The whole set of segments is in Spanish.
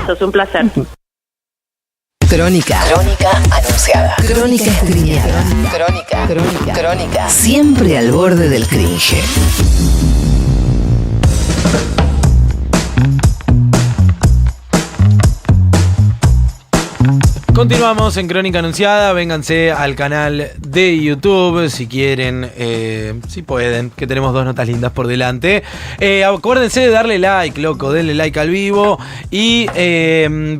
Besos, un placer. Crónica anunciada. Crónica streameada. Crónica. Siempre al borde del cringe. Continuamos en Crónica Anunciada. Vénganse al canal de YouTube si quieren, si pueden, que tenemos 2 notas lindas por delante. Acuérdense de darle like, loco, denle like al vivo y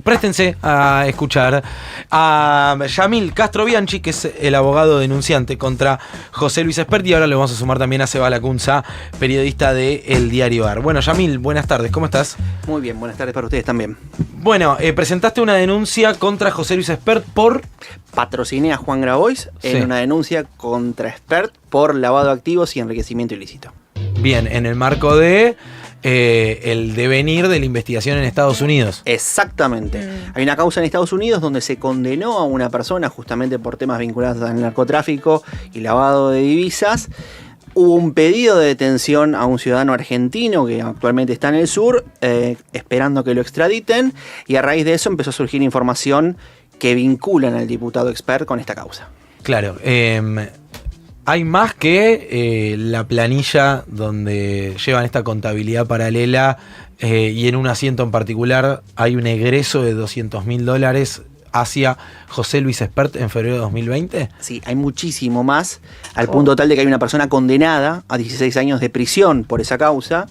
préstense a escuchar a Yamil Castro Bianchi, que es el abogado denunciante contra José Luis Espert, y ahora le vamos a sumar también a Seba Lacunza, periodista de El Diario AR. Bueno, Yamil, buenas tardes, ¿cómo estás? Muy bien, buenas tardes para ustedes también. Bueno, presentaste una denuncia contra José Luis Espert por... Patrociné a Juan Grabois en una denuncia contra Espert por lavado de activos y enriquecimiento ilícito. Bien, en el marco de el devenir de la investigación en Estados Unidos. Exactamente. Hay una causa en Estados Unidos donde se condenó a una persona justamente por temas vinculados al narcotráfico y lavado de divisas. Hubo un pedido de detención a un ciudadano argentino que actualmente está en el sur, esperando que lo extraditen, y a raíz de eso empezó a surgir información que vinculan al diputado Espert con esta causa. Claro, hay más que la planilla donde llevan esta contabilidad paralela y en un asiento en particular hay un egreso de $200.000 hacia José Luis Espert en febrero de 2020? Sí, hay muchísimo más, al punto tal de que hay una persona condenada a 16 años de prisión por esa causa,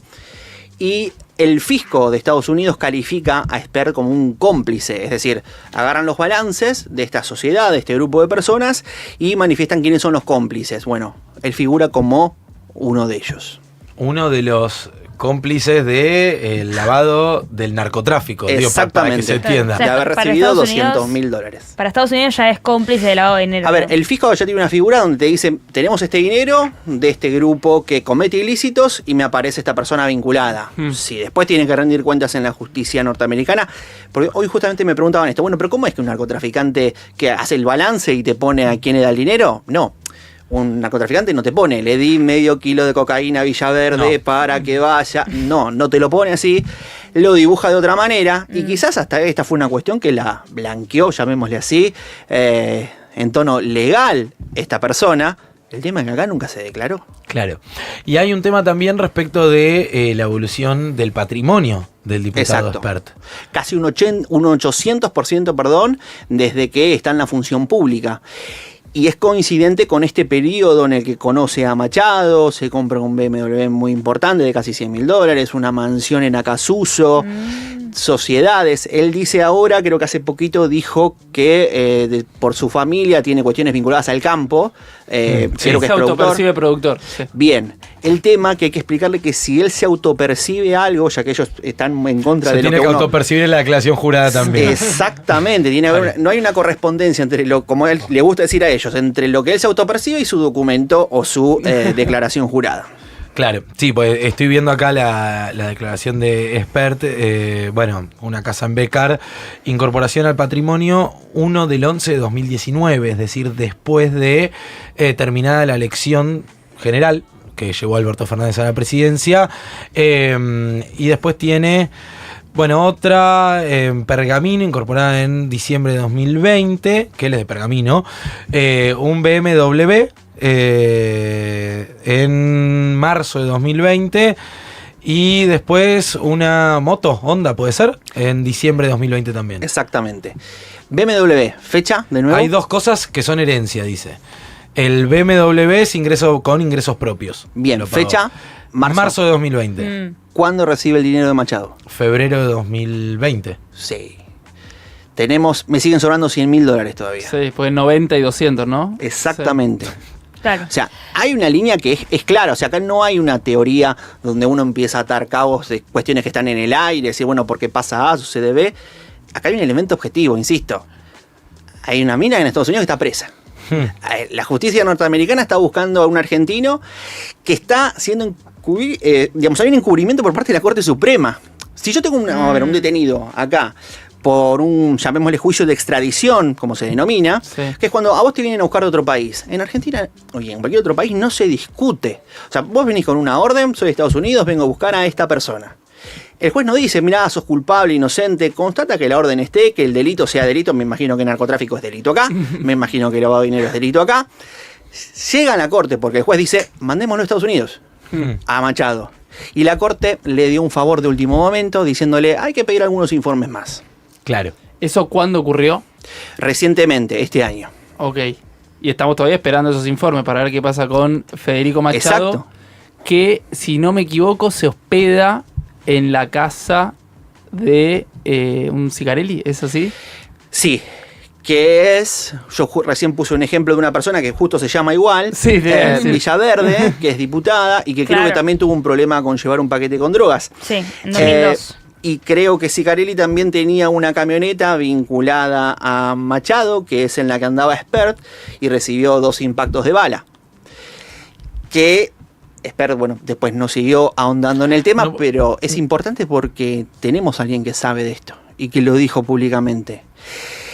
y el fisco de Estados Unidos califica a Espert como un cómplice, es decir, agarran los balances de esta sociedad, de este grupo de personas, y manifiestan quiénes son los cómplices. Bueno, él figura como uno de ellos. Uno de los cómplices del lavado del narcotráfico. Exactamente. Para que se entienda. O sea, de haber para recibido Estados $200.000. Para Estados Unidos ya es cómplice de lavado de dinero. A ver, el fisco ya tiene una figura donde te dice, tenemos este dinero de este grupo que comete ilícitos y me aparece esta persona vinculada. Sí, después tiene que rendir cuentas en la justicia norteamericana. Porque hoy justamente me preguntaban esto, bueno, pero ¿cómo es que un narcotraficante que hace el balance y te pone a quién le da el dinero? No. Un narcotraficante no te pone, le di medio kilo de cocaína a Villaverde para que vaya. No te lo pone así, lo dibuja de otra manera. Y quizás hasta esta fue una cuestión que la blanqueó, llamémosle así, en tono legal esta persona. El tema es que acá nunca se declaró. Claro. Y hay un tema también respecto de la evolución del patrimonio del diputado Espert. Casi un 800%, perdón, desde que está en la función pública. Y es coincidente con este periodo en el que conoce a Machado, se compra un BMW muy importante de casi $100.000, una mansión en Acasuso, sociedades. Él dice ahora, creo que hace poquito dijo que por su familia tiene cuestiones vinculadas al campo. Creo que es productor. Sí. Bien, el tema que hay que explicarle que si él se autopercibe algo, ya que ellos están en contra de lo que tiene que autopercibir en la declaración jurada también. Exactamente, no hay una correspondencia entre como él le gusta decir a ellos, entre lo que él se autopercibe y su documento o su declaración jurada. Claro, sí, pues estoy viendo acá la declaración de Espert, una casa en Becar, incorporación al patrimonio 1 del 11 de 2019, es decir, después de terminada la elección general que llevó a Alberto Fernández a la presidencia, y después tiene, otra Pergamino, incorporada en diciembre de 2020, que él es de Pergamino, un BMW, en marzo de 2020 y después una moto Honda, ¿puede ser? En diciembre de 2020 también. Exactamente. BMW, fecha de nuevo. Hay 2 cosas que son herencia, dice. El BMW es con ingresos propios. Bien, fecha marzo de 2020. ¿Cuándo recibe el dinero de Machado? Febrero de 2020. Sí. Me siguen sobrando $100.000 todavía. Sí, pues 90 y 200, ¿no? Exactamente. Sí. Claro. O sea, hay una línea que es clara. O sea, acá no hay una teoría donde uno empieza a atar cabos de cuestiones que están en el aire, decir, porque pasa A, sucede B. Acá hay un elemento objetivo, insisto. Hay una mina en Estados Unidos que está presa. La justicia norteamericana está buscando a un argentino que está siendo hay un encubrimiento por parte de la Corte Suprema. Si yo tengo un detenido acá por un, llamémosle, juicio de extradición, como se denomina, que es cuando a vos te vienen a buscar de otro país. En Argentina, oye, en cualquier otro país no se discute. O sea, vos venís con una orden, soy de Estados Unidos, vengo a buscar a esta persona. El juez no dice, mirá, sos culpable, inocente, constata que la orden esté, que el delito sea delito, me imagino que narcotráfico es delito acá, me imagino que lavado de dinero es delito acá. Llega a la corte porque el juez dice, mandémoslo a Estados Unidos, a Machado. Y la corte le dio un favor de último momento diciéndole, hay que pedir algunos informes más. Claro. ¿Eso cuándo ocurrió? Recientemente, este año. Ok. Y estamos todavía esperando esos informes para ver qué pasa con Federico Machado. Exacto. Que, si no me equivoco, se hospeda en la casa de un Sicarelli, ¿es así? Sí, que es, yo recién puse un ejemplo de una persona que justo se llama igual, Sí, sí. Villaverde, que es diputada y que creo Claro. que también tuvo un problema con llevar un paquete con drogas. Sí, en 2002. Y creo que Sicarelli también tenía una camioneta vinculada a Machado, que es en la que andaba Espert, y recibió 2 impactos de bala. Que Espert, bueno, después no siguió ahondando en el tema, No, pero es importante porque tenemos a alguien que sabe de esto y que lo dijo públicamente.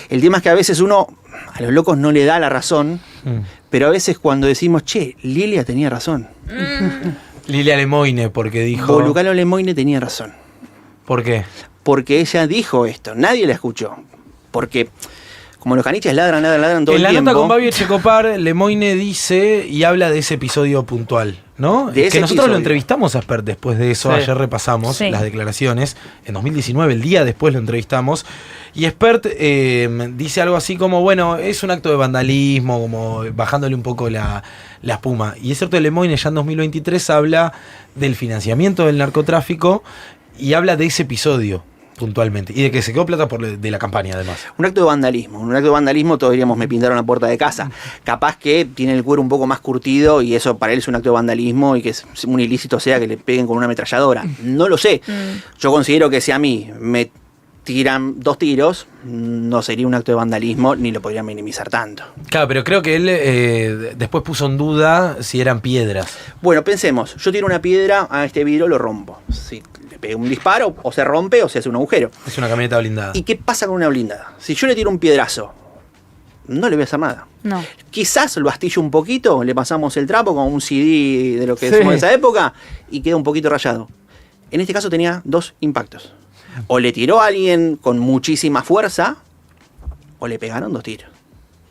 El tema es que a veces uno a los locos no le da la razón, pero a veces cuando decimos, che, Lilia tenía razón. Lilia Lemoine, porque dijo... Bolucano Lemoine tenía razón. ¿Por qué? Porque ella dijo esto, nadie la escuchó. Porque como los caniches ladran todo En el la tiempo. nota con Babi Echecopar, Lemoine dice y habla de ese episodio puntual, ¿no? De Que ese nosotros lo episodio. entrevistamos a Espert después de eso, Sí. ayer repasamos Sí. las declaraciones, en 2019, el día después lo entrevistamos, y Espert dice algo así como, bueno, es un acto de vandalismo, como bajándole un poco la espuma. Y es cierto, Lemoine ya en 2023 habla del financiamiento del narcotráfico y habla de ese episodio puntualmente, y de que se quedó plata de la campaña además. Un acto de vandalismo. Un acto de vandalismo, todos diríamos, me pintaron la puerta de casa. Capaz que tiene el cuero un poco más curtido y eso para él es un acto de vandalismo y que es un ilícito sea que le peguen con una ametralladora. No lo sé. Yo considero que si a mí me tiran 2 tiros, no sería un acto de vandalismo ni lo podría minimizar tanto. Claro, pero creo que él después puso en duda si eran piedras. Bueno, pensemos, yo tiro una piedra a este vidrio, lo rompo. Si le pego un disparo, o se rompe o se hace un agujero. Es una camioneta blindada. ¿Y qué pasa con una blindada? Si yo le tiro un piedrazo, no le voy a hacer nada. No. Quizás lo astillo un poquito, le pasamos el trapo con un CD de lo que Sí. somos de esa época y queda un poquito rayado. En este caso tenía 2 impactos. O le tiró a alguien con muchísima fuerza o le pegaron 2 tiros.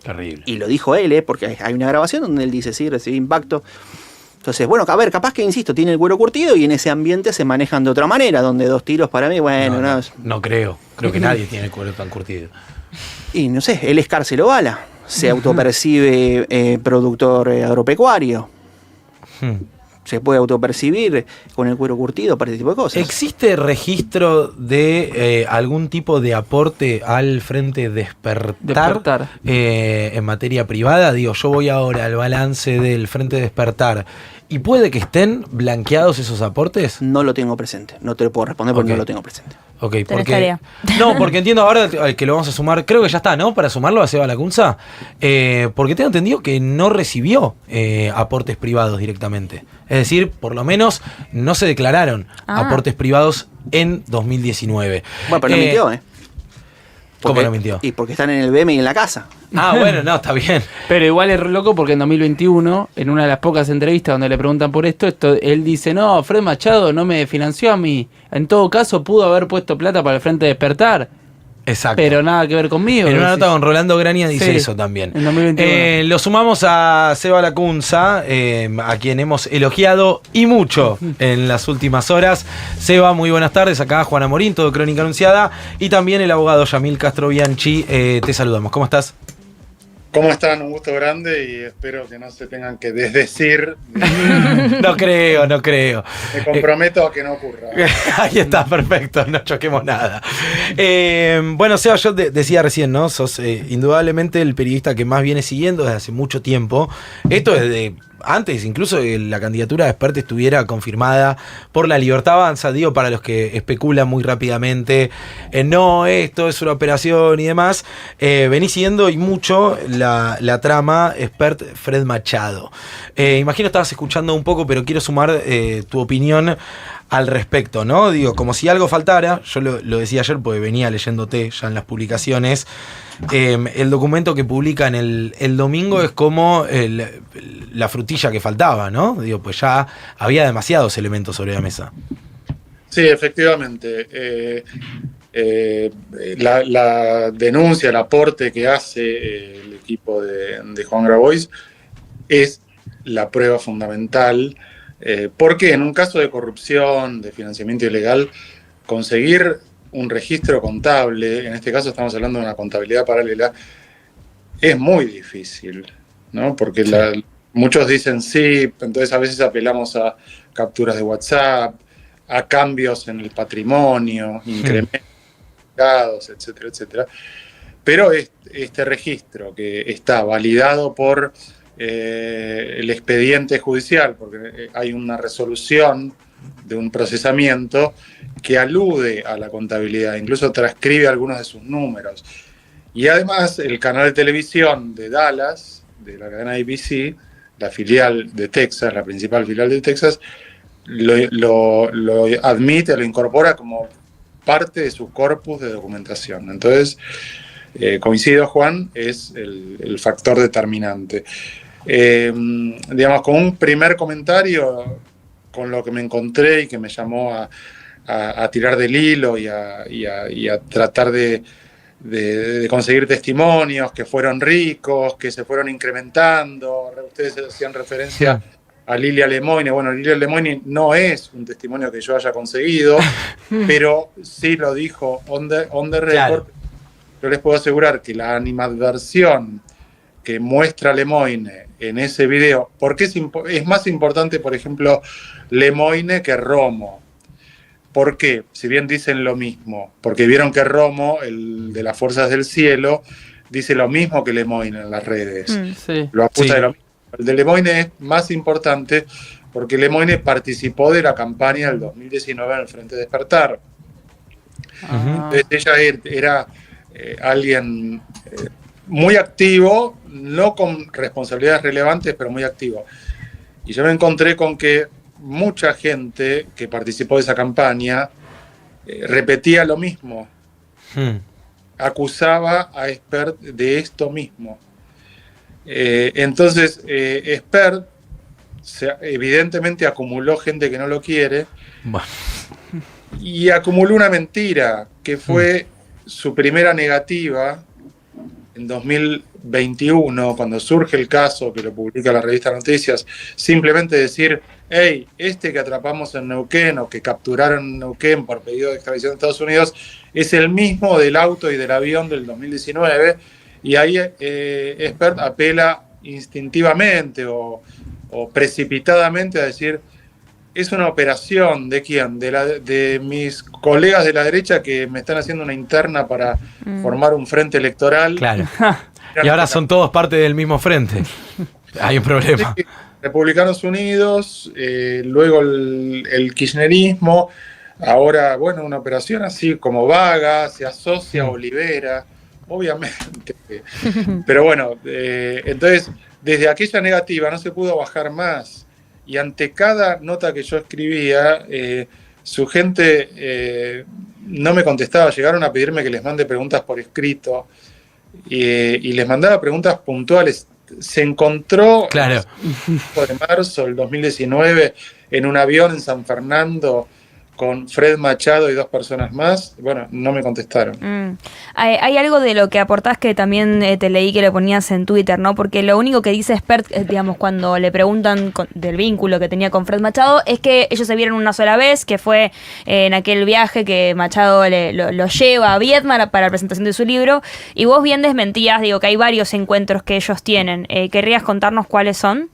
Terrible. Y lo dijo él, porque hay una grabación donde él dice, sí, recibí impacto. Entonces, bueno, a ver, capaz que, insisto, tiene el cuero curtido y en ese ambiente se manejan de otra manera, donde 2 tiros para mí, bueno, no, no creo. Creo que nadie tiene el cuero tan curtido. y no sé, él es cárcel o bala. Se autopercibe productor agropecuario. Hmm. Se puede autopercibir con el cuero curtido para este tipo de cosas. ¿Existe registro de algún tipo de aporte al Frente Despertar, en materia privada? Digo, yo voy ahora al balance del Frente Despertar y puede que estén blanqueados esos aportes. No lo tengo presente. No te lo puedo responder porque Ok. no lo tengo presente. Ok, Tenés porque. tarea. No, porque entiendo ahora que lo vamos a sumar. Creo que ya está, ¿no? Para sumarlo a Seba Lacunza. Porque tengo entendido que no recibió aportes privados directamente. Es decir, por lo menos no se declararon aportes privados en 2019. Bueno, pero no mintió, ¿eh? ¿Cómo no mintió? Y porque están en el BM y en la casa. Ah, bueno, no, está bien. Pero igual es re loco porque en 2021, en una de las pocas entrevistas donde le preguntan por esto, él dice, no, Fred Machado no me financió a mí. En todo caso, pudo haber puesto plata para el Frente Despertar, Exacto. pero nada que ver conmigo. En una Decís. nota con Rolando Grania dice Sí, eso también. en 2021. Lo sumamos a Seba Lacunza, a quien hemos elogiado y mucho en las últimas horas. Seba, muy buenas tardes. Acá Juana Morín, todo Crónica Anunciada. Y también el abogado Yamil Castro Bianchi. Te saludamos. ¿Cómo estás? ¿Cómo están? Un gusto grande y espero que no se tengan que desdecir. No creo. Me comprometo a que no ocurra. Ahí está, perfecto, no choquemos nada. Bueno, Seba, yo decía recién, ¿no? Sos indudablemente el periodista que más viene siguiendo desde hace mucho tiempo. Esto desde antes, incluso de la candidatura de Espert estuviera confirmada por La Libertad Avanza, digo, para los que especulan muy rápidamente, no, esto es una operación y demás. Vení siguiendo y mucho la trama Espert-Fred Machado. Imagino estabas escuchando un poco, pero quiero sumar tu opinión al respecto, ¿no? Digo, como si algo faltara, yo lo decía ayer porque venía leyéndote ya en las publicaciones, el documento que publican el domingo es como la frutilla que faltaba, ¿no? Digo, pues ya había demasiados elementos sobre la mesa. Sí, efectivamente. La denuncia, el aporte que hace el equipo de Juan Grabois es la prueba fundamental, porque en un caso de corrupción, de financiamiento ilegal, conseguir un registro contable, en este caso estamos hablando de una contabilidad paralela, es muy difícil, ¿no? Porque muchos dicen sí, entonces a veces apelamos a capturas de WhatsApp, a cambios en el patrimonio, incrementos, etcétera, etcétera. Pero este registro que está validado por el expediente judicial, porque hay una resolución de un procesamiento que alude a la contabilidad, incluso transcribe algunos de sus números. Y además el canal de televisión de Dallas, de la cadena ABC, la filial de Texas, la principal filial de Texas, lo admite, lo incorpora como parte de su corpus de documentación. Entonces, coincido, Juan, es el factor determinante. Digamos, con un primer comentario, con lo que me encontré y que me llamó a tirar del hilo y a tratar de conseguir testimonios que fueron ricos, que se fueron incrementando. Ustedes hacían referencia a Lilia Lemoyne. Bueno, Lilia Lemoyne no es un testimonio que yo haya conseguido, pero sí lo dijo on the record. Claro. Yo les puedo asegurar que la animadversión que muestra Lemoyne en ese video, porque es más importante, por ejemplo, Lemoyne que Romo. ¿Por qué? Si bien dicen lo mismo, porque vieron que Romo, el de las Fuerzas del Cielo, dice lo mismo que Lemoyne en las redes. Sí. Lo acusa de lo mismo. El de Lemoyne es más importante porque Lemoyne participó de la campaña del 2019 en el Frente Despertar. Entonces ella era alguien muy activo, no con responsabilidades relevantes, pero muy activo. Y yo me encontré con que mucha gente que participó de esa campaña repetía lo mismo. Acusaba a Espert de esto mismo. Entonces, Espert evidentemente acumuló gente que no lo quiere y acumuló una mentira que fue su primera negativa en 2021, cuando surge el caso que lo publica la revista Noticias, simplemente decir: hey, este que atrapamos en Neuquén o que capturaron en Neuquén por pedido de extradición de Estados Unidos es el mismo del auto y del avión del 2019, y ahí Espert apela instintivamente o precipitadamente a decir: es una operación ¿de quién? De mis colegas de la derecha que me están haciendo una interna para formar un frente electoral. Claro. Y ahora son todos parte del mismo frente. Hay un problema. Sí, Republicanos Unidos, luego el kirchnerismo, ahora, bueno, una operación así como vaga, se asocia a Olivera, obviamente. Pero bueno, entonces, desde aquella negativa no se pudo bajar más. Y ante cada nota que yo escribía, su gente no me contestaba. Llegaron a pedirme que les mande preguntas por escrito y les mandaba preguntas puntuales. Se encontró claro. de marzo del 2019 en un avión en San Fernando con Fred Machado y 2 personas más. Bueno, no me contestaron. Hay algo de lo que aportás que también te leí que le ponías en Twitter, ¿no? Porque lo único que dice Espert, digamos, cuando le preguntan del vínculo que tenía con Fred Machado, es que ellos se vieron una sola vez, que fue en aquel viaje que Machado lo lleva a Viedma para la presentación de su libro, y vos bien desmentías, digo, que hay varios encuentros que ellos tienen. ¿Querrías contarnos cuáles son?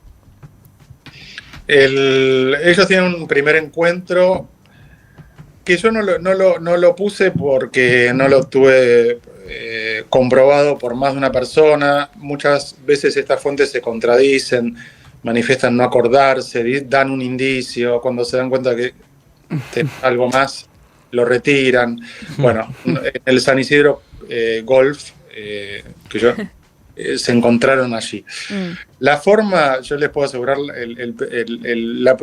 Ellos tienen un primer encuentro que yo no lo puse porque no lo tuve comprobado por más de una persona. Muchas veces estas fuentes se contradicen, manifiestan no acordarse, dan un indicio, cuando se dan cuenta que algo más, lo retiran. Bueno, en el San Isidro Golf, que yo... se encontraron allí. La forma, yo les puedo asegurar,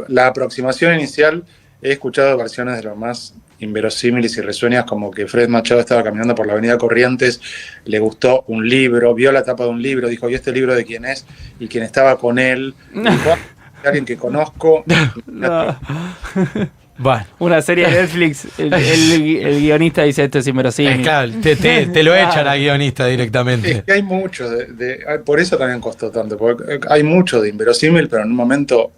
la aproximación inicial, he escuchado versiones de lo más inverosímiles y risueñas, como que Fred Machado estaba caminando por la avenida Corrientes, le gustó un libro, vio la tapa de un libro, dijo: ¿y este libro de quién es? Y quien estaba con él, dijo: alguien que conozco. Bueno. Una serie de Netflix, el guionista dice esto es inverosímil. Claro, te lo echan al guionista directamente. Es que hay mucho por eso también costó tanto, porque hay mucho de inverosímil, pero en un momento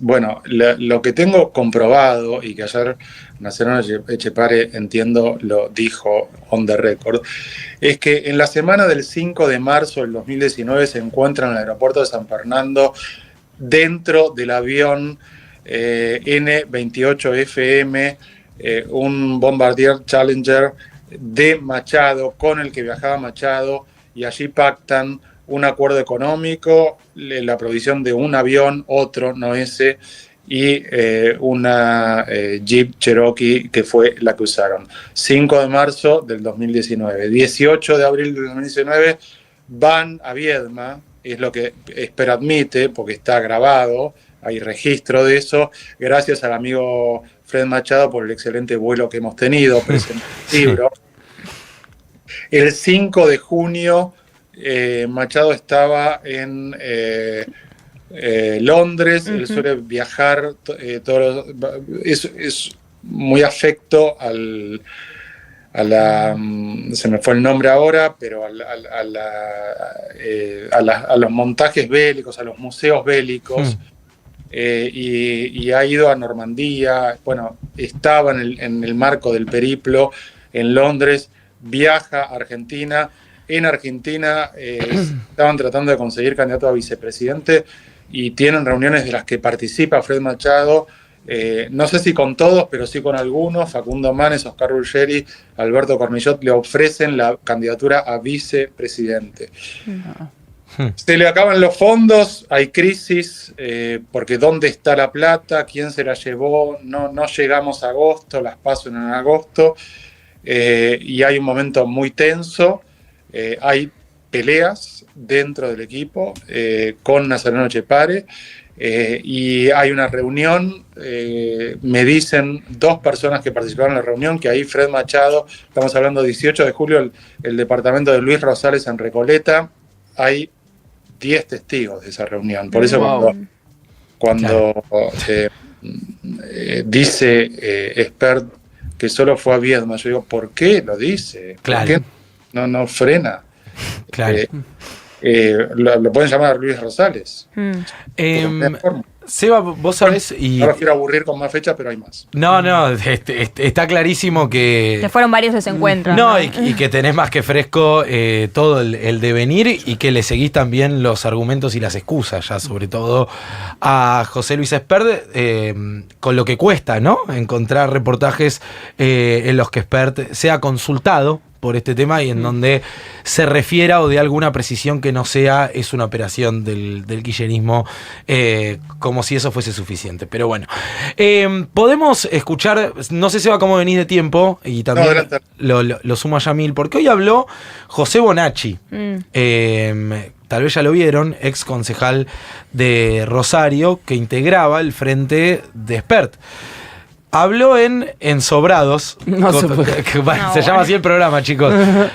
bueno, lo que tengo comprobado y que ayer Nazareno Echepare, entiendo, lo dijo on the record, es que en la semana del 5 de marzo del 2019 se encuentra en el aeropuerto de San Fernando dentro del avión N-28FM, un Bombardier Challenger de Machado, con el que viajaba Machado, y allí pactan un acuerdo económico, la provisión de un avión, otro, no ese, y una Jeep Cherokee, que fue la que usaron. 5 de marzo del 2019. 18 de abril del 2019 van a Viedma, es lo que Esper admite, porque está grabado, hay registro de eso, gracias al amigo Fred Machado por el excelente vuelo que hemos tenido, presente el libro. El 5 de junio Machado estaba en Londres, él suele viajar, es muy afecto a la, se me fue el nombre ahora, pero a los montajes bélicos, a los museos bélicos, y ha ido a Normandía, bueno, estaba en el marco del periplo en Londres, viaja a Argentina. En Argentina estaban tratando de conseguir candidato a vicepresidente y tienen reuniones de las que participa Fred Machado, no sé si con todos, pero sí con algunos. Facundo Manes, Oscar Ruggeri, Alberto Cornillot le ofrecen la candidatura a vicepresidente. Se le acaban los fondos, hay crisis, porque ¿dónde está la plata? ¿Quién se la llevó? No llegamos a agosto, las PASO en agosto, y hay un momento muy tenso. Hay peleas dentro del equipo con Nazareno Echepare, y hay una reunión, me dicen 2 personas que participaron en la reunión, que ahí Fred Machado, estamos hablando 18 de julio, el departamento de Luis Rosales en Recoleta, hay 10 testigos de esa reunión. Por eso cuando dice Esper que solo fue a Viedma, yo digo, ¿por qué lo dice? Claro. ¿Por qué no frena? Claro. Lo pueden llamar Luis Rosales. Seba, vos sabés y... No los quiero aburrir con más fechas, pero hay más. No, está clarísimo que... Que fueron varios desencuentros. No, y que tenés más que fresco todo el devenir, y que le seguís también los argumentos y las excusas, ya sobre todo a José Luis Espert, con lo que cuesta, ¿no? Encontrar reportajes en los que Espert sea consultado por este tema y en donde se refiera o de alguna precisión que no sea es una operación del kirchnerismo, como si eso fuese suficiente. Pero bueno, podemos escuchar, no sé, Seba, cómo venís de tiempo, y también lo sumo a Yamil, porque hoy habló José Bonacci. Tal vez ya lo vieron, ex concejal de Rosario, que integraba el frente de Espert. Habló en Sobrados, se llama así el programa, chicos,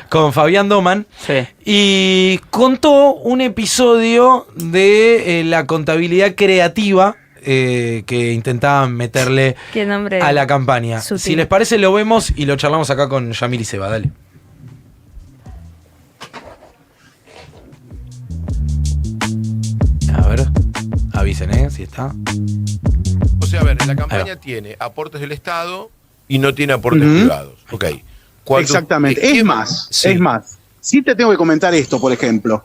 con Fabián Doman, sí. Y contó un episodio de la contabilidad creativa que intentaban meterle a la campaña. Sutil. Si les parece, lo vemos y lo charlamos acá con Yamil y Seba, dale. A ver, avisen, si está. O sea, a ver, la campaña tiene aportes del Estado y no tiene aportes privados. Ok. Exactamente. Es más, sí te tengo que comentar esto, por ejemplo.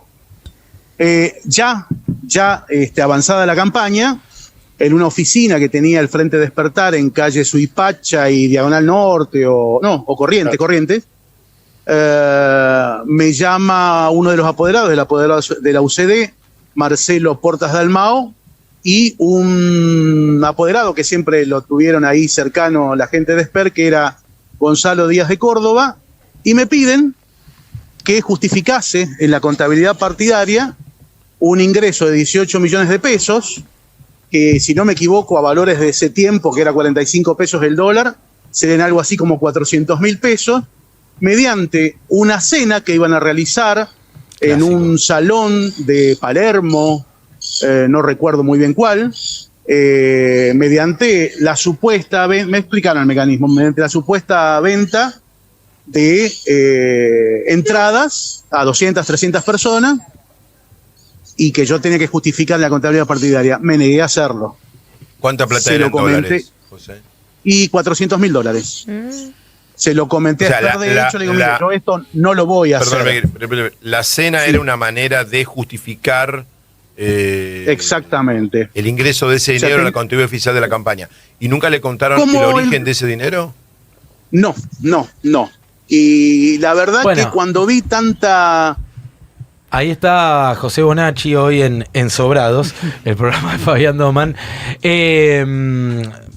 Ya avanzada la campaña, en una oficina que tenía el Frente Despertar en calle Suipacha y Diagonal Norte, Corrientes, me llama uno de los apoderados de la UCD, Marcelo Portas Dalmao, y un apoderado que siempre lo tuvieron ahí cercano la gente de Esper, que era Gonzalo Díaz de Córdoba, y me piden que justificase en la contabilidad partidaria un ingreso de 18 millones de pesos, que si no me equivoco a valores de ese tiempo, que era 45 pesos el dólar, serían algo así como 400.000 pesos, mediante una cena que iban a realizar en un salón de Palermo, no recuerdo muy bien cuál, mediante la supuesta, me explicaron el mecanismo, mediante la supuesta venta de entradas a 200, 300 personas y que yo tenía que justificar la contabilidad partidaria. Me negué a hacerlo. ¿Cuánta plata Se era en lo comenté. dólares, José? Y $400.000. Se lo comenté O sea, a Esper, de hecho, le digo, mire, yo esto no lo voy a hacer. Perdóname, la cena Sí. era una manera de justificar Exactamente. el ingreso de ese dinero a la contabilidad oficial de la campaña. ¿Y nunca le contaron el origen de ese dinero? No. Y la verdad Bueno. que cuando vi tanta... Ahí está José Bonacci hoy en Sobrados, el programa de Fabián Doman,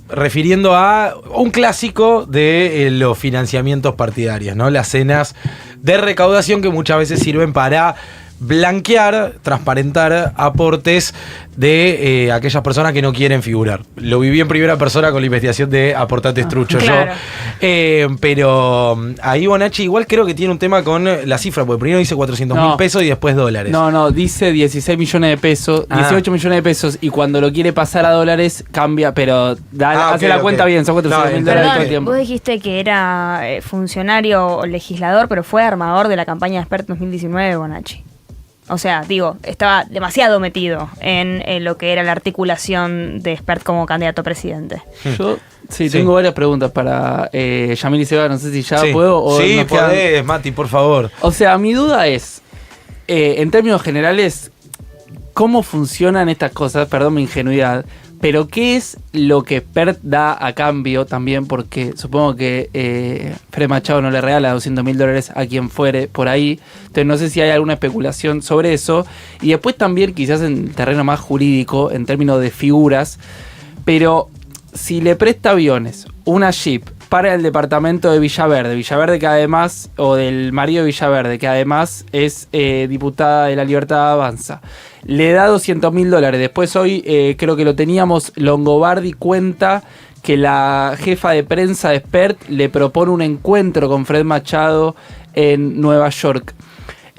refiriendo a un clásico de los financiamientos partidarios, ¿no? Las cenas de recaudación que muchas veces sirven para blanquear, transparentar aportes de aquellas personas que no quieren figurar. Lo viví en primera persona con la investigación de Aportantes Truchos claro. yo. Pero ahí Bonacci igual creo que tiene un tema con la cifra, porque primero dice 400.000 pesos y después dólares. No, dice 16 millones de pesos, 18 millones de pesos, y cuando lo quiere pasar a dólares cambia, pero hace la cuenta bien, son 400.000 dólares todo el tiempo. Vos dijiste que era funcionario o legislador, pero fue armador de la campaña de Espert 2019, Bonacci. O sea, digo, estaba demasiado metido en lo que era la articulación de Espert como candidato a presidente. Yo tengo varias preguntas para Yamil y Seba, no sé si ya puedo o sí, nos quedan- podés, Mati, por favor. O sea, mi duda es, en términos generales, ¿cómo funcionan estas cosas? Perdón mi ingenuidad, pero ¿qué es lo que Espert da a cambio también? Porque supongo que Fred Machado no le regala $200.000 a quien fuere por ahí. Entonces no sé si hay alguna especulación sobre eso. Y después también quizás en terreno más jurídico, en términos de figuras. Pero si le presta aviones, una Jeep, para el departamento de Villaverde que además, o del marido de Villaverde, que además es diputada de La Libertad Avanza, le da $200.000. Después hoy creo que lo teníamos, Longobardi cuenta que la jefa de prensa de Espert le propone un encuentro con Fred Machado en Nueva York.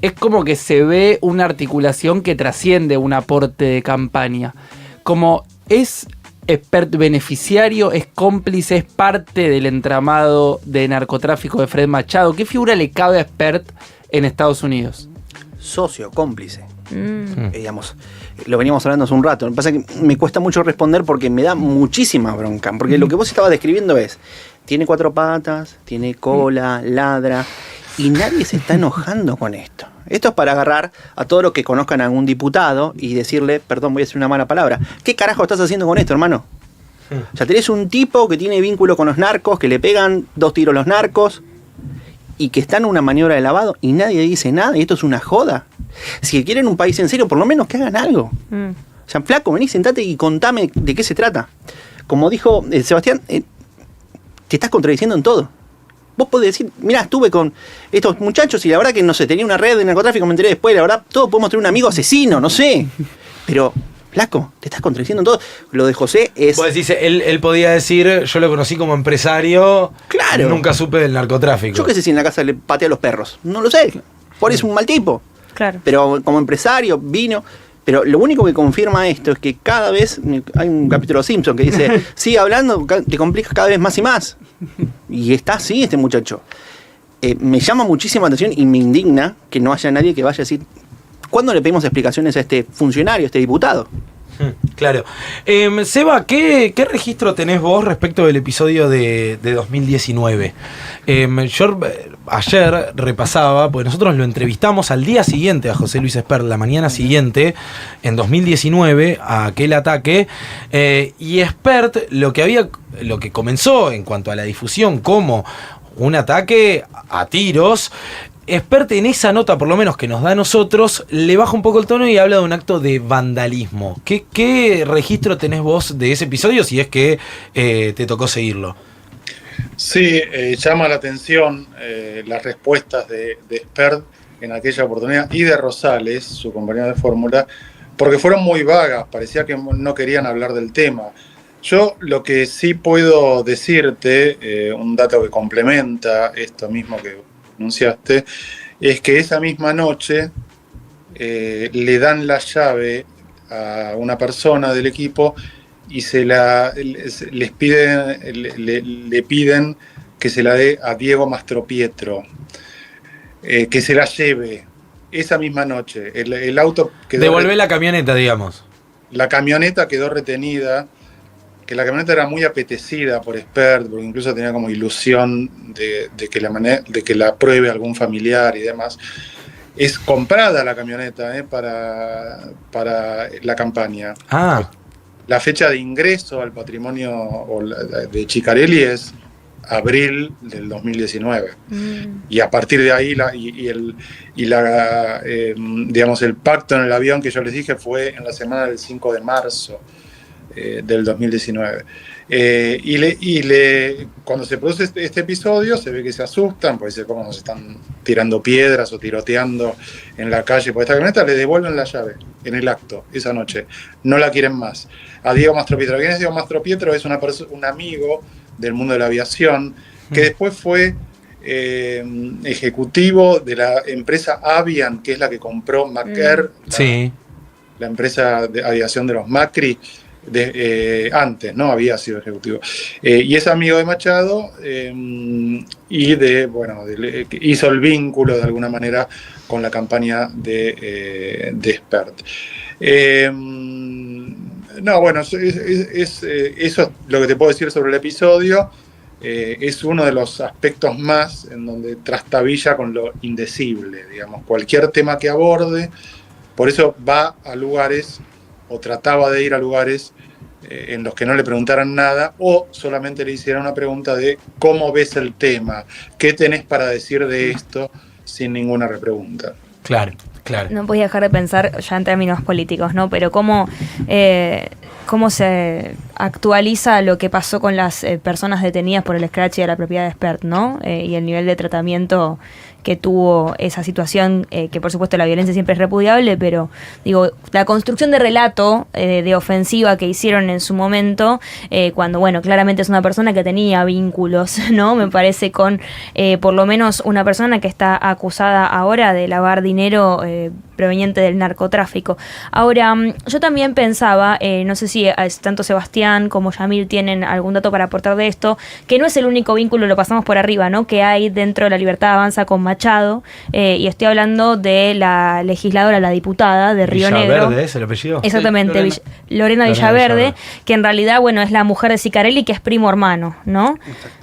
Es como que se ve una articulación que trasciende un aporte de campaña. Como es Espert beneficiario, es cómplice, es parte del entramado de narcotráfico de Fred Machado. ¿Qué figura le cabe a Espert en Estados Unidos? Socio, cómplice. Digamos, lo veníamos hablando hace un rato. Lo que pasa es que me cuesta mucho responder porque me da muchísima bronca. Porque lo que vos estabas describiendo es, tiene 4 patas, tiene cola, ladra, y nadie se está enojando con esto. Esto es para agarrar a todos los que conozcan a algún diputado y decirle, perdón, voy a decir una mala palabra, ¿qué carajo estás haciendo con esto, hermano? O sea, tenés un tipo que tiene vínculo con los narcos, que le pegan 2 tiros los narcos y que está en una maniobra de lavado y nadie dice nada y esto es una joda. Si quieren un país en serio, por lo menos que hagan algo. O sea, flaco, vení, sentate y contame de qué se trata. Como dijo Sebastián, te estás contradiciendo en todo. Vos podés decir, mirá, estuve con estos muchachos y la verdad que, no sé, tenía una red de narcotráfico, me enteré después, la verdad, todos podemos tener un amigo asesino, no sé. Pero, flaco, te estás contradiciendo en todo. Lo de José es... Vos decís, él podía decir, yo lo conocí como empresario, Claro. nunca supe del narcotráfico. Yo qué sé si en la casa le patea a los perros. No lo sé. Por eso es un mal tipo. Claro. Pero como empresario, vino. Pero lo único que confirma esto es que cada vez, hay un capítulo de Simpson que dice, sigue hablando, te complicas cada vez más y más. Y está así este muchacho. Me llama muchísima atención y me indigna que no haya nadie que vaya a decir, ¿cuándo le pedimos explicaciones a este funcionario, a este diputado? Claro. Seba, ¿qué registro tenés vos respecto del episodio de 2019? Yo ayer repasaba, porque nosotros lo entrevistamos al día siguiente a José Luis Espert, la mañana siguiente, en 2019, a aquel ataque, y Espert lo que comenzó en cuanto a la difusión como un ataque a tiros, Espert en esa nota, por lo menos que nos da a nosotros, le baja un poco el tono y habla de un acto de vandalismo. ¿Qué registro tenés vos de ese episodio, si es que te tocó seguirlo? Sí, llama la atención las respuestas de Espert en aquella oportunidad y de Rosales, su compañero de fórmula, porque fueron muy vagas, parecía que no querían hablar del tema. Yo lo que sí puedo decirte, un dato que complementa esto mismo que anunciaste, es que esa misma noche le dan la llave a una persona del equipo y les piden, le piden que se la dé a Diego Mastropietro, que se la lleve esa misma noche. El auto quedó... Devolvé la camioneta, digamos. La camioneta quedó retenida, que la camioneta era muy apetecida por Spert, porque incluso tenía como ilusión de que la pruebe algún familiar y demás. Es comprada la camioneta para la campaña. Ah. La fecha de ingreso al patrimonio de Ciccarelli es abril del 2019. Y a partir de ahí digamos, el pacto en el avión que yo les dije fue en la semana del 5 de marzo del 2019. Cuando se produce este episodio se ve que se asustan, porque dice cómo nos están tirando piedras o tiroteando en la calle por esta camioneta. Le devuelven la llave en el acto esa noche, no la quieren más. A Diego Mastropietro. ¿Quién es Diego Mastropietro? Es un amigo del mundo de la aviación que después fue ejecutivo de la empresa Avian, que es la que compró Macair, la empresa de aviación de los Macri. Antes, ¿no? Había sido ejecutivo. Y es amigo de Machado y hizo el vínculo de alguna manera con la campaña de Spert. Eso es lo que te puedo decir sobre el episodio. Es uno de los aspectos más en donde trastabilla con lo indecible, digamos, cualquier tema que aborde. Por eso va a lugares, o trataba de ir a lugares en los que no le preguntaran nada, o solamente le hicieran una pregunta de cómo ves el tema, qué tenés para decir de esto, sin ninguna repregunta. Claro. No podía dejar de pensar ya en términos políticos, ¿no? Pero cómo se actualiza lo que pasó con las personas detenidas por el escrache de la propiedad de Spert, ¿no? Y el nivel de tratamiento que tuvo esa situación, que por supuesto la violencia siempre es repudiable, pero digo, la construcción de relato de ofensiva que hicieron en su momento, cuando, bueno, claramente es una persona que tenía vínculos, ¿no? Me parece con por lo menos una persona que está acusada ahora de lavar dinero proveniente del narcotráfico. Ahora, yo también pensaba, no sé si tanto Sebastián como Yamil tienen algún dato para aportar de esto, que no es el único vínculo, lo pasamos por arriba, ¿no? Que hay dentro de La Libertad Avanza con Machado, y estoy hablando de la legisladora, la diputada de Río Negro. Villaverde, ¿es el apellido? Exactamente, Sí, Lorena Villaverde, que en realidad, bueno, es la mujer de Ciccarelli, que es primo hermano, ¿no?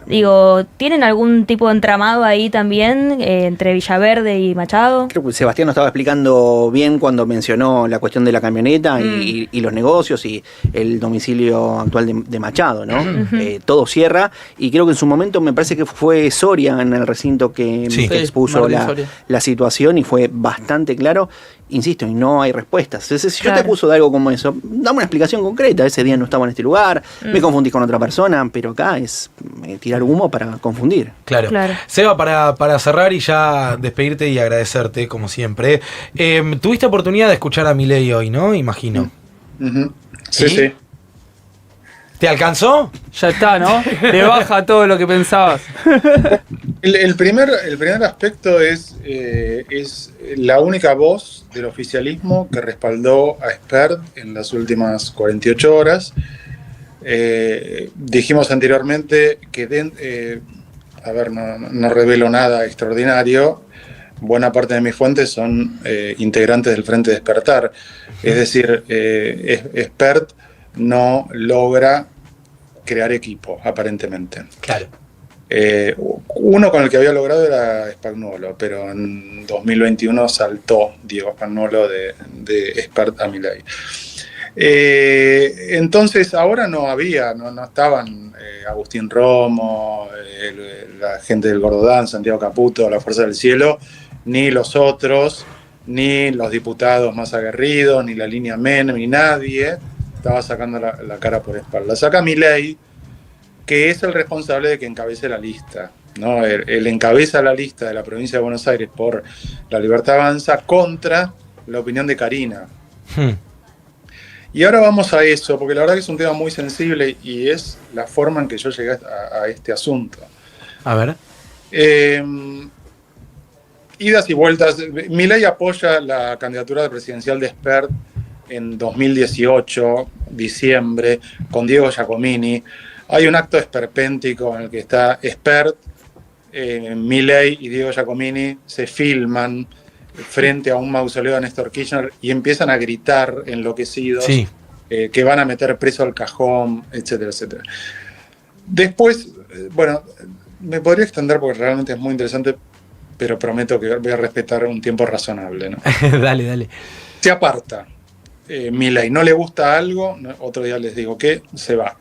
Digo, ¿tienen algún tipo de entramado ahí también entre Villaverde y Machado? Creo que Sebastián nos estaba explicando bien cuando mencionó la cuestión de la camioneta y los negocios y el domicilio actual de Machado, ¿no? Todo cierra, y creo que en su momento me parece que fue Soria en el recinto que expuso la situación, y fue bastante claro. Insisto, y no hay respuestas. Entonces, si yo te acuso de algo como eso, dame una explicación concreta. Ese día no estaba en este lugar, me confundís con otra persona, pero acá es tirar humo para confundir. Claro. Seba, para cerrar y ya despedirte y agradecerte, como siempre, tuviste oportunidad de escuchar a Milei hoy, ¿no? Imagino. Sí. ¿Te alcanzó? Ya está, ¿no? Te baja todo lo que pensabas. El primer aspecto es la única voz del oficialismo que respaldó a Spert en las últimas 48 horas. Dijimos anteriormente que, no revelo nada extraordinario. Buena parte de mis fuentes son integrantes del Frente Despertar. Es decir, Spert no logra crear equipo, aparentemente. Claro. Uno con el que había logrado era Spagnuolo, pero en 2021 saltó Diego Spagnuolo de Spert a Milei. Entonces ahora no estaban Agustín Romo, la gente del Gordodán, Santiago Caputo, la Fuerza del Cielo, ni los otros, ni los diputados más aguerridos, ni la línea Menem, ni nadie estaba sacando la cara por Spert. La saca Milei, que es el responsable de que encabece la lista, ¿no? Él encabeza la lista de la provincia de Buenos Aires por La Libertad Avanza contra la opinión de Karina. Y ahora vamos a eso, porque la verdad que es un tema muy sensible y es la forma en que yo llegué a este asunto. A ver. Idas y vueltas. Milei apoya la candidatura presidencial de Spert en 2018, diciembre, con Diego Giacomini. Hay un acto esperpéntico en el que está Espert, Milei y Diego Giacomini se filman frente a un mausoleo de Néstor Kirchner y empiezan a gritar enloquecidos que van a meter preso al cajón, etcétera, etcétera. Después, bueno, me podría extender porque realmente es muy interesante, pero prometo que voy a respetar un tiempo razonable, ¿no? Dale. Se aparta. Milei no le gusta algo, ¿no? Otro día les digo que se va,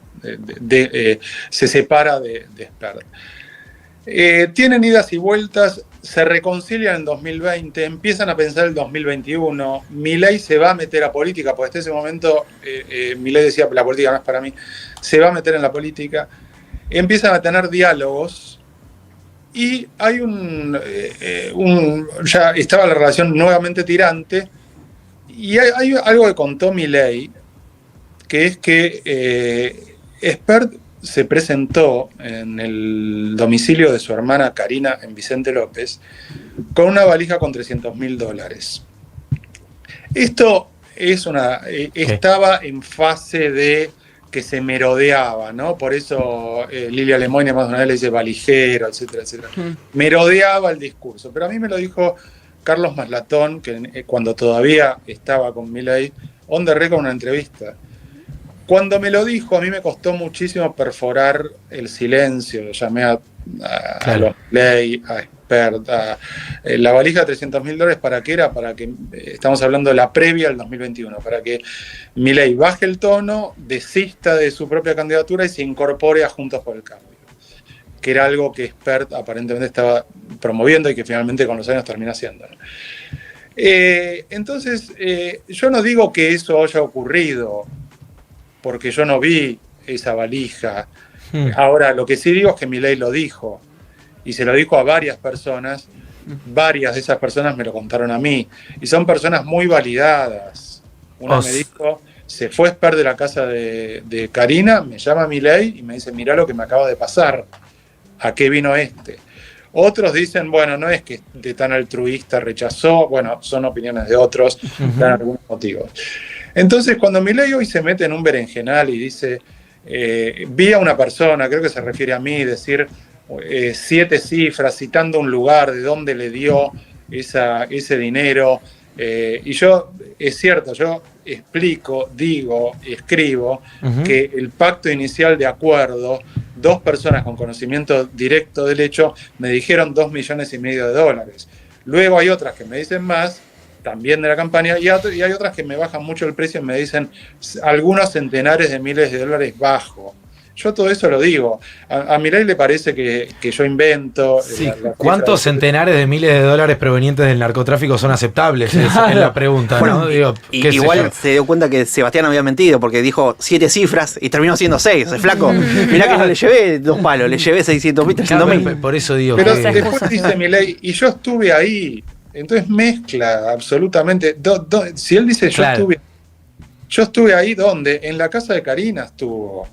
se separa de Spert. Tienen idas y vueltas, se reconcilian en 2020, empiezan a pensar el 2021, Milei se va a meter a política, porque hasta ese momento Milei decía, la política no es para mí, se va a meter en la política, empiezan a tener diálogos y hay ya estaba la relación nuevamente tirante y hay algo que contó Milei, que es que Spert se presentó en el domicilio de su hermana Karina en Vicente López con una valija con $300.000. Esto es estaba en fase de que se merodeaba, ¿no? Por eso Lilia Lemoyne más de una vez le dice valijero, etcétera, etcétera. Merodeaba el discurso, pero a mí me lo dijo Carlos Maslatón, que cuando todavía estaba con Milei, on the record, una entrevista. Cuando me lo dijo, a mí me costó muchísimo perforar el silencio. Llamé a los Milei, a Spert, la valija de $300.000, ¿para qué era? Para que, estamos hablando de la previa al 2021, para que Milei baje el tono, desista de su propia candidatura y se incorpore a Juntos por el Cambio, que era algo que Spert aparentemente estaba promoviendo y que finalmente con los años termina haciendo, ¿no? Entonces, yo no digo que eso haya ocurrido, porque yo no vi esa valija. Ahora, lo que sí digo es que Milei lo dijo, y se lo dijo a varias personas. Varias de esas personas me lo contaron a mí, y son personas muy validadas. Una me dijo, se fue Spert de la casa de Karina, me llama Milei y me dice, mirá lo que me acaba de pasar, ¿a qué vino este? Otros dicen, bueno, no es que de tan altruista rechazó, bueno, son opiniones de otros, dan algunos motivos. Entonces, cuando Milei hoy se mete en un berenjenal y dice, vi a una persona, creo que se refiere a mí, decir 7 cifras, citando un lugar de dónde le dio ese dinero, y yo, es cierto, yo explico, digo, escribo que el pacto inicial de acuerdo, 2 personas con conocimiento directo del hecho me dijeron $2,5 millones. Luego hay otras que me dicen más, también de la campaña, y hay otras que me bajan mucho el precio y me dicen algunos centenares de miles de dólares bajo. Yo todo eso lo digo. A Milei le parece que yo invento. Sí. ¿Cuántos centenares de miles de dólares provenientes del narcotráfico son aceptables? Es la pregunta, bueno, ¿no? Digo, igual se dio cuenta que Sebastián había mentido porque dijo 7 cifras y terminó siendo 6. Es flaco. Mirá que no le llevé 2 palos, le llevé 600.000, 300.000. Por eso digo. Pero después dice Milei, y yo estuve ahí. Entonces mezcla absolutamente. Si él dice yo estuve ahí, ¿dónde? En la casa de Karina estuvo.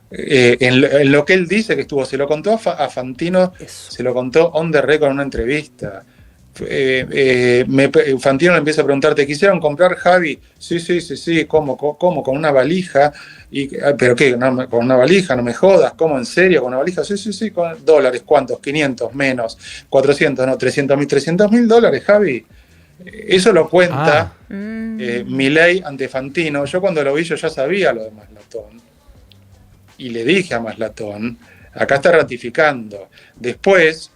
En lo que él dice que estuvo, se lo contó a Fantino, se lo contó on the record en una entrevista. Fantino le empieza a preguntar, ¿te quisieron comprar, Javi? Sí, ¿cómo? Con una valija. ¿Pero qué? No, con una valija, no me jodas, ¿cómo? ¿En serio? ¿Con una valija? Sí, con dólares, ¿cuántos? 500, menos, 400, no, 300.000 dólares, Javi. Eso lo cuenta Milei ante Fantino. Yo cuando lo vi, yo ya sabía lo de Maslatón. Y le dije a Maslatón, acá está ratificando. Después,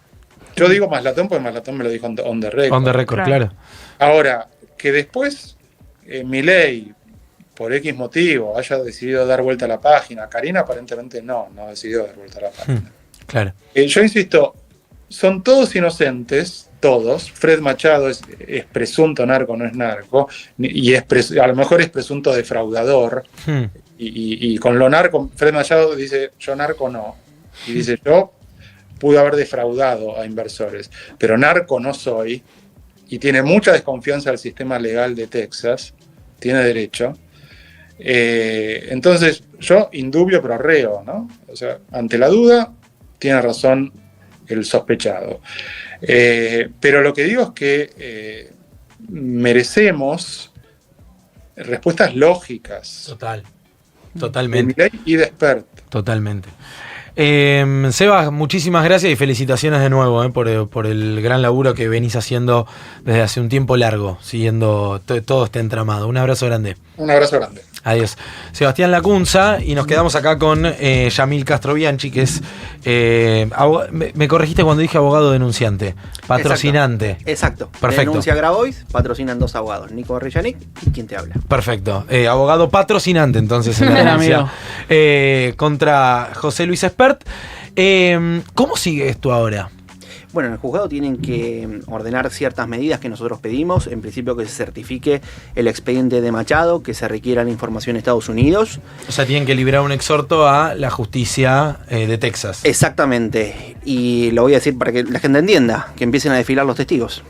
yo digo Maslatón porque Maslatón me lo dijo on the record. On the record, claro. Ahora, que después Milei, por X motivo, haya decidido dar vuelta a la página. Karina aparentemente no ha decidido dar vuelta a la página. Claro. Yo insisto, son todos inocentes, todos. Fred Machado es presunto narco, no es narco, y a lo mejor es presunto defraudador. Y con lo narco, Fred Machado dice, yo narco no. Y dice, yo pude haber defraudado a inversores, pero narco no soy. Y tiene mucha desconfianza del sistema legal de Texas, tiene derecho. Entonces, yo indubio pro reo, ¿no? O sea, ante la duda, tiene razón el sospechado. Pero lo que digo es que merecemos respuestas lógicas. Total. Totalmente. De Milei y de Spert. Totalmente. Sebas, muchísimas gracias y felicitaciones de nuevo por el gran laburo que venís haciendo desde hace un tiempo largo, siguiendo todo este entramado. Un abrazo grande. Un abrazo grande. Adiós. Sebastián Lacunza, y nos quedamos acá con Yamil Castrobianchi, que es, me corregiste cuando dije abogado denunciante, patrocinante. Exacto. Perfecto. Denuncia Grabois, patrocinan 2 abogados, Nico Barrillanik y quien te habla. Perfecto. Abogado patrocinante, entonces, en la denuncia contra José Luis Espert. ¿Cómo sigue esto ahora? Bueno, en el juzgado tienen que ordenar ciertas medidas que nosotros pedimos. En principio, que se certifique el expediente de Machado, que se requiera la información de Estados Unidos. O sea, tienen que liberar un exhorto a la justicia de Texas. Exactamente. Y lo voy a decir para que la gente entienda, que empiecen a desfilar los testigos.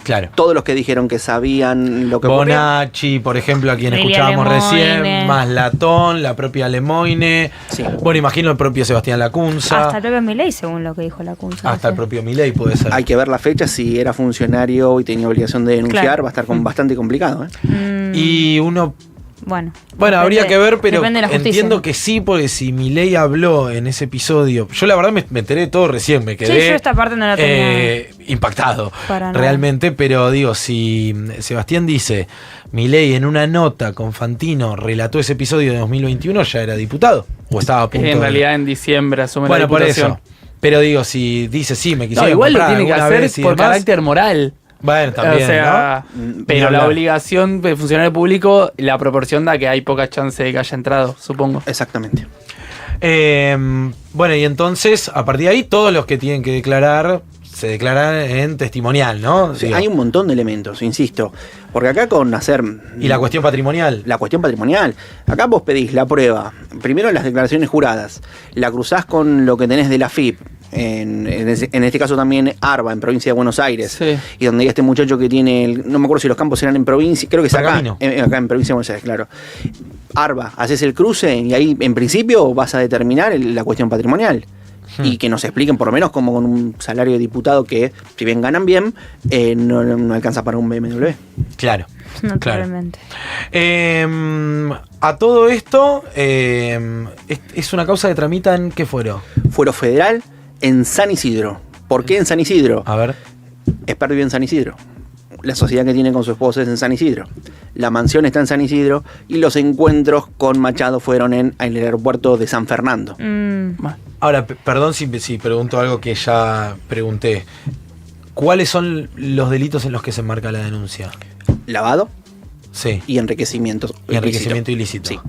Claro. Todos los que dijeron que sabían lo que ocurría. Bonacci, por ejemplo, a quien Lilia escuchábamos Lemoine. recién, más Latón, la propia Lemoine. Sí. Bueno, imagino el propio Sebastián Lacunza. Hasta el propio Milei, según lo que dijo Lacunza. Hasta el propio Milei puede ser. Hay que ver la fecha, si era funcionario y tenía obligación de denunciar, Claro. va a estar bastante complicado. Y uno... Bueno, Habría que ver, pero depende de la justicia, entiendo ¿no? que sí, porque si Milei habló en ese episodio, yo la verdad me enteré de todo recién, me quedé Sí, yo esta parte no la tenía. impactado Para nada. realmente, pero digo, si Sebastián dice, Milei en una nota con Fantino relató ese episodio de 2021, ya era diputado, o estaba a punto En de- realidad en diciembre asume Bueno, la por diputación. eso. Pero digo, si dice sí, me No, quisieron igual lo comprar tiene que alguna hacer vez y por demás. carácter moral. Bueno, también, o sea, ¿no? pero Ni la hablar. obligación de funcionario público, la proporción da que hay poca chance de que haya entrado, supongo. Exactamente. Bueno, y entonces, a partir de ahí, todos los que tienen que declarar se declaran en testimonial, ¿no? Sí, Digo, hay un montón de elementos, insisto. Porque acá con hacer... y la cuestión patrimonial. La cuestión patrimonial. Acá vos pedís la prueba. Primero las declaraciones juradas. La cruzás con lo que tenés de la FIP. En este caso también Arba, en provincia de Buenos Aires. Sí. Y donde hay este muchacho que tiene... no me acuerdo si los campos eran en provincia. Creo que es acá. Pergamino. Acá en provincia de Buenos Aires, claro. Arba, haces el cruce y ahí en principio vas a determinar la cuestión patrimonial. Y que nos expliquen por lo menos cómo con un salario de diputado que, si bien ganan bien, no alcanza para un BMW. Claro. Naturalmente. A todo esto, es una causa que tramita en qué fuero. Fuero federal en San Isidro. ¿Por qué en San Isidro? A ver. Espert vive en San Isidro. La sociedad que tiene con su esposa es en San Isidro. La mansión está en San Isidro y los encuentros con Machado fueron en el aeropuerto de San Fernando. Ahora, perdón si pregunto algo que ya pregunté. ¿Cuáles son los delitos en los que se enmarca la denuncia? Lavado Sí. y enriquecimiento. Y enriquecimiento ilícito. Sí.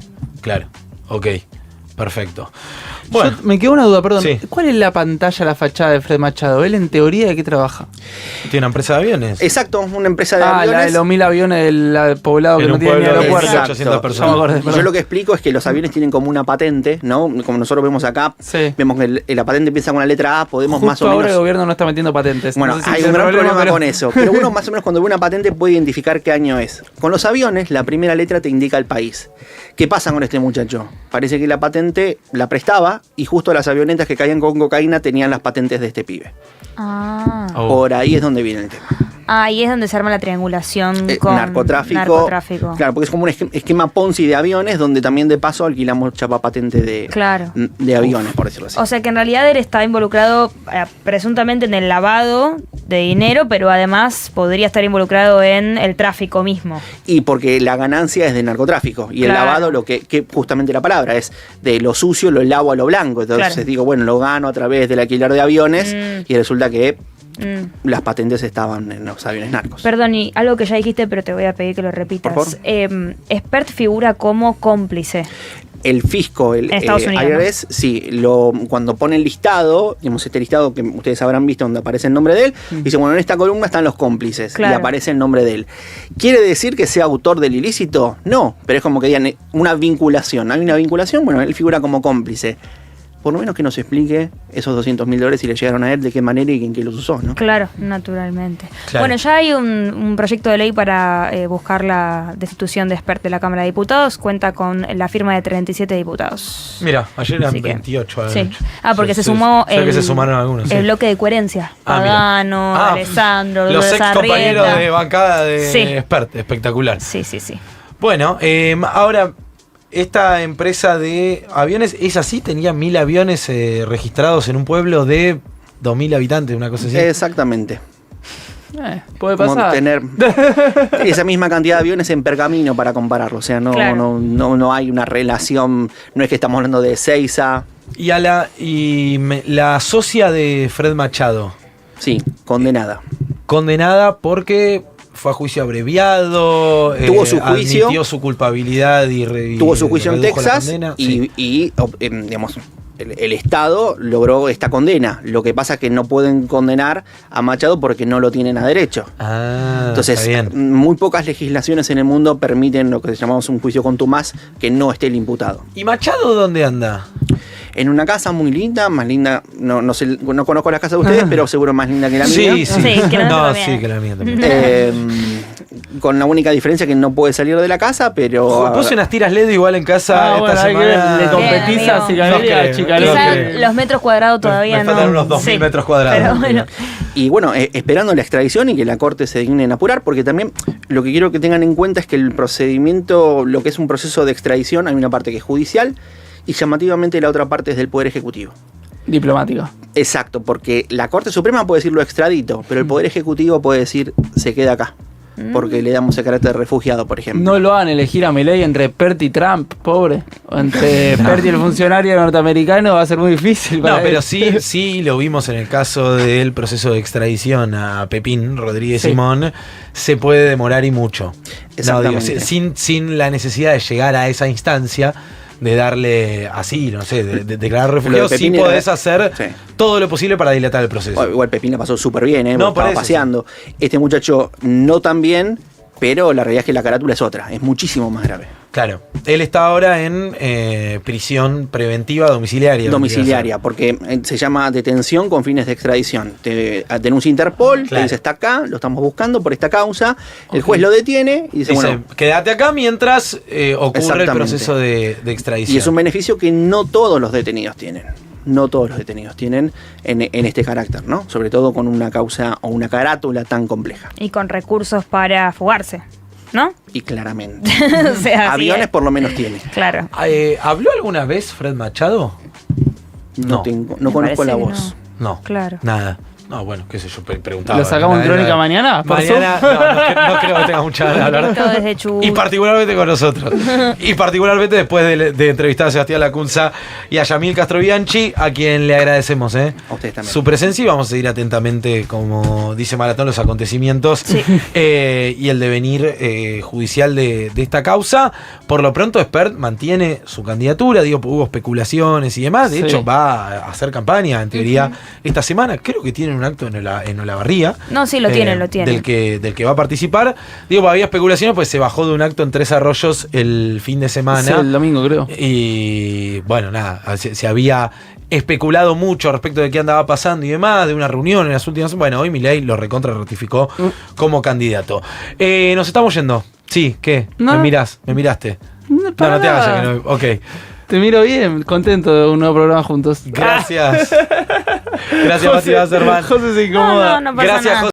Claro. Ok. Perfecto. Bueno, Me quedó una duda, perdón. Sí. ¿Cuál es la pantalla, la fachada de Fred Machado? ¿Él en teoría de qué trabaja? tiene una empresa de aviones. Exacto, una empresa de La aviones. de los 1000 aviones del poblado que En no un tiene ni pueblo de aeropuerto. 1800 Exacto. personas. Ya me acordé, Y perdón. yo lo que explico es que los aviones tienen como una patente, ¿no? Como nosotros vemos acá, Sí. vemos que la patente empieza con la letra A, podemos Justo más o ahora menos... el gobierno no está metiendo patentes. Bueno, No sé si hay es un el gran problema pero- con eso. Pero uno más o menos cuando ve una patente puede identificar qué año es. Con los aviones, la primera letra te indica el país. ¿Qué pasa con este muchacho? Parece que la patente la prestaba y justo las avionetas que caían con cocaína tenían las patentes de este pibe. Ah. Oh. Por ahí es donde viene el tema. Ahí es donde se arma la triangulación con Narcotráfico. narcotráfico. Claro, porque es como un esquema Ponzi de aviones donde también de paso alquilamos chapa patente Claro. de aviones, por decirlo así. O sea que en realidad él está involucrado presuntamente en el lavado de dinero, pero además podría estar involucrado en el tráfico mismo. Y porque la ganancia es de narcotráfico. Y el Claro. lavado, lo que justamente la palabra es de lo sucio lo lavo a lo blanco. Entonces Claro. digo, bueno, lo gano a través del alquiler de aviones y resulta que las patentes estaban en los aviones narcos. Perdón, y algo que ya dijiste, pero te voy a pedir que lo repitas. Por favor. Espert figura como cómplice. El fisco, el En Estados Unidos, IRS, sí, cuando pone el listado, digamos, este listado que ustedes habrán visto donde aparece el nombre de él, dice, bueno, en esta columna están los cómplices Claro. y aparece el nombre de él. ¿Quiere decir que sea autor del ilícito? No, pero es como que digan una vinculación. ¿Hay una vinculación? Bueno, él figura como cómplice. Por lo menos que nos explique esos $200.000 si le llegaron a él, de qué manera y en qué los usó, ¿no? Claro, naturalmente. Claro. Bueno, ya hay un proyecto de ley para buscar la destitución de Espert de la Cámara de Diputados. Cuenta con la firma de 37 diputados. Mira, ayer eran Así que- 28. Sí. habían hecho. Porque se Sí, sumó sí. O sea que se sumaron algunos. el sí. bloque de coherencia. Ah, mira. Pagano, Ah, Alessandro, los Lourdes ex compañeros Arrieta. de bancada de Sí. Espert, espectacular. Sí, sí, sí. Bueno, ahora esta empresa de aviones, ¿es así? ¿Tenía 1000 aviones registrados en un pueblo de 2000 habitantes, una cosa así? Exactamente. Puede Como pasar. tener esa misma cantidad de aviones en Pergamino para compararlo. O sea, Claro. no hay una relación, no es que estamos hablando de Ezeiza. La socia de Fred Machado, Sí, condenada. condenada porque fue a juicio abreviado, Tuvo su juicio. admitió su culpabilidad y Tuvo su juicio en redujo la Texas condena. y, Sí. digamos, el Estado logró esta condena. Lo que pasa es que no pueden condenar a Machado porque no lo tienen a derecho. Ah, Entonces, está bien. muy pocas legislaciones en el mundo permiten lo que llamamos un juicio contumaz que no esté el imputado. ¿Y Machado dónde anda? En una casa muy linda, más linda, no sé, no conozco la casa de ustedes, pero seguro más linda que la mía. Sí, sí. Sí, que la nuestra No, también. sí, que la mía también. Con la única diferencia que no puede salir de la casa, pero... Puse unas tiras LED igual en casa esta bueno, hay que semana. ver, le competís Bien, a amigo. Cicanelia, No creo, Chicanelia. no Quizá creo. los metros cuadrados todavía Me no. faltan unos 2000 metros cuadrados. Pero bueno. Y bueno, esperando la extradición y que la corte se digne en apurar, porque también lo que quiero que tengan en cuenta es que el procedimiento, lo que es un proceso de extradición, hay una parte que es judicial y llamativamente la otra parte es del Poder Ejecutivo. Diplomático. Exacto, porque la Corte Suprema puede decir lo extradito, pero el Poder Ejecutivo puede decir se queda acá, porque le damos el carácter de refugiado, por ejemplo. No lo hagan elegir a Milei entre Pert y Trump, pobre. O entre Pert y el funcionario norteamericano va a ser muy difícil. No, para pero él. sí lo vimos en el caso del proceso de extradición a Pepín Rodríguez Sí. Simón, se puede demorar y mucho. Exactamente. No, digo, sin la necesidad de llegar a esa instancia, de darle así, no sé, de declarar refugiado, Lo de sí Pepín podés era- hacer sí. todo lo posible para dilatar el proceso. Igual Pepín la pasó súper bien, No, porque por estaba eso, paseando. Este muchacho no tan bien, pero la realidad es que la carátula es otra, es muchísimo más grave. Claro, él está ahora en prisión preventiva domiciliaria. Domiciliaria, porque se llama detención con fines de extradición. Te denuncia Interpol, Claro. te dice está acá, lo estamos buscando por esta causa, el juez lo detiene y dice, Dice, bueno, quédate acá mientras ocurre el Exactamente. proceso de extradición. y es un beneficio que no todos los detenidos tienen. No todos los detenidos tienen en este carácter, ¿no? Sobre todo con una causa o una carátula tan compleja. Y con recursos para fugarse, ¿no? Y claramente. O sea, así Aviones es. por lo menos tiene. Claro. ¿Habló alguna vez Fred Machado? No Me conozco la parece que voz. No. Claro. Nada. No, bueno, qué sé yo, preguntaba. ¿Lo sacamos en Nada, Crónica nada. mañana? ¿Por Mañana no creo que tenga mucha ganas de hablar. Todo desde Chubut. Y particularmente con nosotros. Y particularmente después de entrevistar a Sebastián Lacunza y a Yamil Castrobianchi, a quien le agradecemos A ustedes también. su presencia y vamos a seguir atentamente, como dice Maratón, los acontecimientos y el devenir judicial de esta causa. Por lo pronto, Spert mantiene su candidatura, digo, hubo especulaciones y demás. De Sí. hecho, va a hacer campaña, en teoría, esta semana. Creo que tienen un acto en Olavarría. No, sí, lo tienen, lo tienen. Del que va a participar. Digo, había especulaciones, pues se bajó de un acto en Tres Arroyos el fin de semana. Sí, el domingo, creo. Y bueno, nada, se había especulado mucho respecto de qué andaba pasando y demás, de una reunión en las últimas. Bueno, hoy Milei lo recontra ratificó como candidato. Nos estamos yendo. Sí, ¿qué? No. Me miraste. No te hagas ya que no. Ok. Te miro bien, contento de un nuevo programa juntos. Gracias. Gracias, Mati Wasserman. José se incomoda. No pasa Gracias, nada.